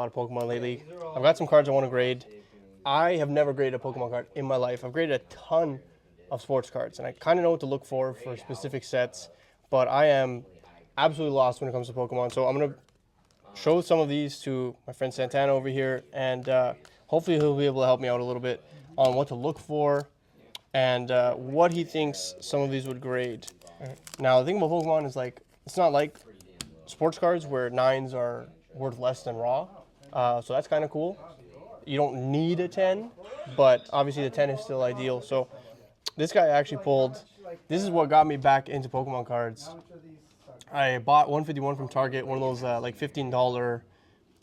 lot of Pokemon lately. I've got some cards I want to grade. I have never graded a Pokemon card in my life. I've graded a ton of sports cards, and I kind of know what to look for specific sets, but I am absolutely lost when it comes to Pokemon. So I'm going to show some of these to my friend Santana over here, and hopefully he'll be able to help me out a little bit on what to look for and what he thinks some of these would grade. Now, the thing about Pokemon is, like, it's not like sports cards where 9s are worth less than raw, so that's kind of cool. You don't need a 10, but obviously the 10 is still ideal. So this guy actually pulled, this is what got me back into Pokemon cards. I bought 151 from Target, one of those like $15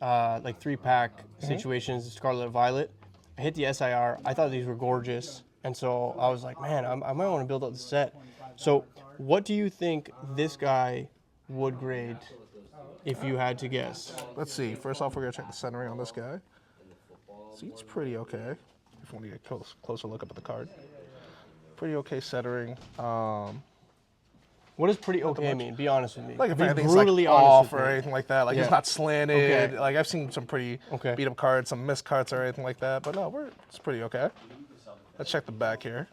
like 3-pack situations, Scarlet Violet. I hit the SIR. I thought these were gorgeous, and so I was like, man, I might want to build up the set. So what do you think this guy would grade if you had to guess? Let's see. First off, we're going to check the centering on this guy. See, it's pretty okay. If you want to get a closer look up at the card. Pretty okay centering. What does pretty okay mean? Be honest with me. Like if Be anything's brutally like honest off or anything like that. Like it's not slanted. Like I've seen some pretty beat up cards, some missed cards or anything like that. But no, it's pretty okay. Let's check the back here.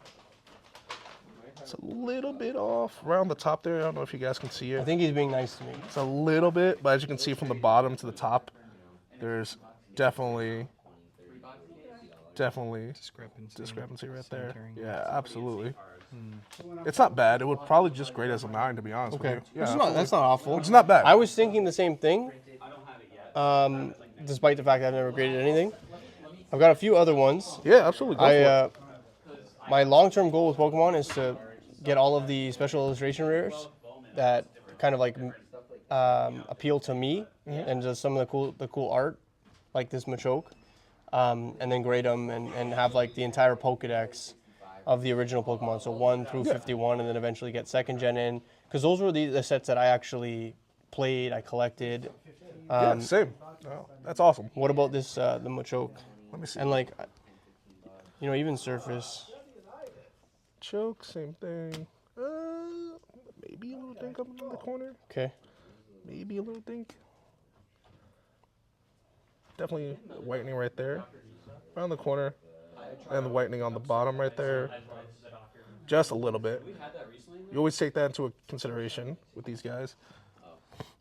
It's a little bit off around the top there. I don't know if you guys can see it. I think he's being nice to me. It's a little bit, but as you can see from the bottom to the top, there's definitely discrepancy right there. Yeah, absolutely. It's not bad. It would probably just grade as a 9, to be honest with you. Yeah, That's not awful. It's not bad. I was thinking the same thing, despite the fact that I've never graded anything. I've got a few other ones. Yeah, absolutely. Go for it. My long-term goal with Pokemon is to get all of the special illustration rares that kind of like appeal to me and just some of the cool art, like this Machoke, and then grade them and have like the entire Pokedex of the original Pokemon, so 1 through 51, and then eventually get 2nd gen in, because those were the sets that I actually played, I collected. Yeah, same. Oh, that's awesome. What about this, the Machoke? Let me see. And like, you know, even Surface. Choke, same thing. Maybe a little dink up in the corner. Okay. Maybe a little dink. Definitely whitening right there. Around the corner. And the whitening on the bottom right there. Just a little bit. You always take that into consideration with these guys.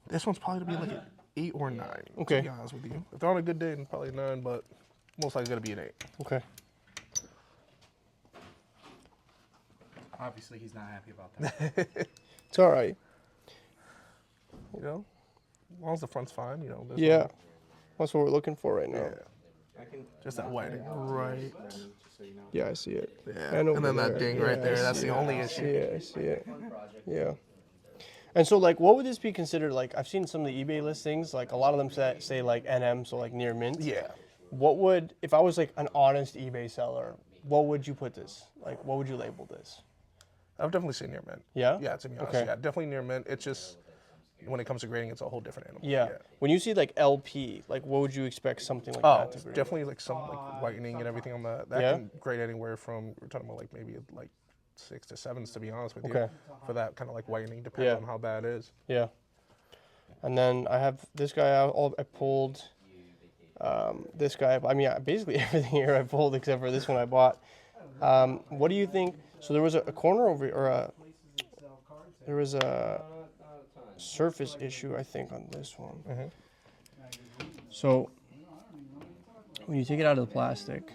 This one's probably going to be like an 8 or 9, okay, to be honest with you. If they're on a good day, then probably 9, but most likely going to be an 8. Okay. Obviously, he's not happy about that. It's all right. You know, as long as the front's fine, you know. Yeah. That's what we're looking for right now. Yeah. Just that whitening right. Yeah, I see it. Yeah. And then that ding right there. That's the only issue. Yeah, I see it. Yeah. And so, like, what would this be considered? Like, I've seen some of the eBay listings. Like, a lot of them say like NM, so like near mint. Yeah. What would, if I was like an honest eBay seller, what would you put this? Like, what would you label this? I would definitely say near mint. Yeah? Yeah, to be honest. Okay. Yeah, definitely near mint. It's just, when it comes to grading, it's a whole different animal. Yeah. When you see like LP, like what would you expect something like that to grade? Definitely like some like whitening and everything on that. That can grade anywhere from, we're talking about like maybe like 6 to 7s, to be honest with you. For that kind of like whitening, depends on how bad it is. Yeah. And then I have this guy I pulled. This guy, I mean, basically everything here I pulled except for this one I bought. What do you think? So there was a corner over, or there was a surface issue, I think, on this one. So when you take it out of the plastic,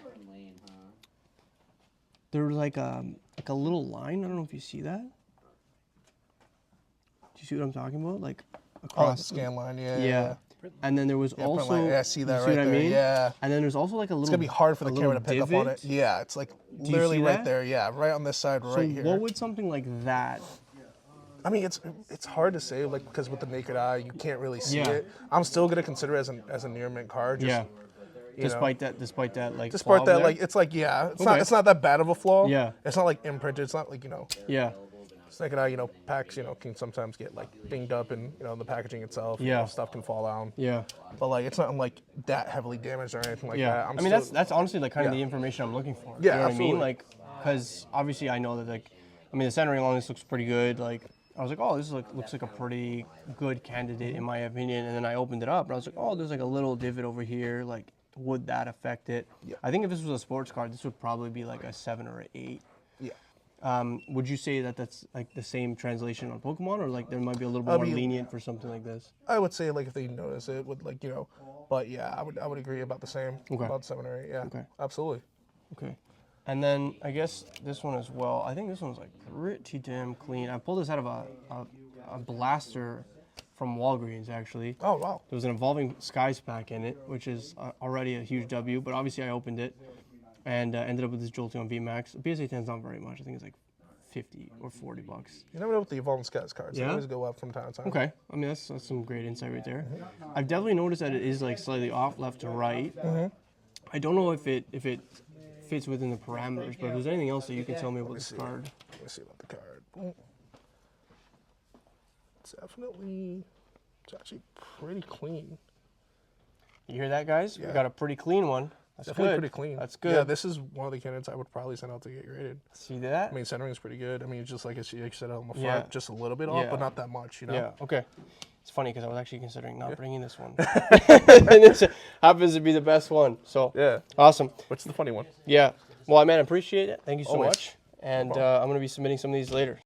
there was like a little line. I don't know if you see that. Do you see what I'm talking about? Like across the scan line, yeah. Yeah. And then there was also, I see that you see right what there, I mean? yeah. And then there's also like a little, it's going to be hard for the camera to pick up on it. Yeah, it's like literally right there, yeah, right on this side, right here. So what would something like that? I mean, it's hard to say, like, because with the naked eye, you can't really see it. I'm still going to consider it as a near mint card. Just, Despite that, like, despite that, like, it's like, yeah, it's not that bad of a flaw. Yeah. It's not like imprinted. It's not like, you know. Yeah. Naked eye, you know, packs, you know, can sometimes get like dinged up in, you know, the packaging itself. Yeah. You know, stuff can fall out. Yeah. But like, it's not like that heavily damaged or anything like that. I mean, that's honestly like kind of the information I'm looking for. Yeah, you know absolutely. what I mean? Like, because obviously I know that, like, I mean, the centering on this looks pretty good. Like, I was like, oh, this is looks like a pretty good candidate in my opinion. And then I opened it up, and I was like, oh, there's like a little divot over here. Like, would that affect it? Yeah. I think if this was a sports card, this would probably be like a 7 or an 8. Yeah. Would you say that that's like the same translation on Pokemon, or like there might be a little bit more lenient for something like this? I would say like if they notice it would like but yeah, I would agree about the same. Okay. About 7 or 8. Yeah. Okay. Absolutely. Okay. And then I guess this one as well. I think this one's like pretty damn clean. I pulled this out of a blaster from Walgreens actually. Oh wow. There was an Evolving Skies pack in it, which is already a huge W. But obviously I opened it and ended up with this Jolteon VMAX. PSA 10's not very much. I think it's like 50 or 40 bucks. You never know with the Evolving Skies cards. Yeah? They always go up from time to time. Okay. I mean, that's some great insight right there. I've definitely noticed that it is like slightly off left to right. I don't know if it fits within the parameters, but if there's anything else that you can tell me about this card. Let me see about the card. Boom. It's actually pretty clean. You hear that, guys? We got a pretty clean one. That's Definitely good. pretty clean. That's good. Yeah, this is one of the candidates I would probably send out to get graded. See that? I mean, centering is pretty good. I mean, just like you said on the front, Yeah. just a little bit off, Yeah. but not that much, Yeah, okay. It's funny because I was actually considering not bringing this one. And this happens to be the best one. So, Yeah. awesome. What's the funny one? Yeah. Well, man, I appreciate it. Thank you so Always. much. And I'm going to be submitting some of these later.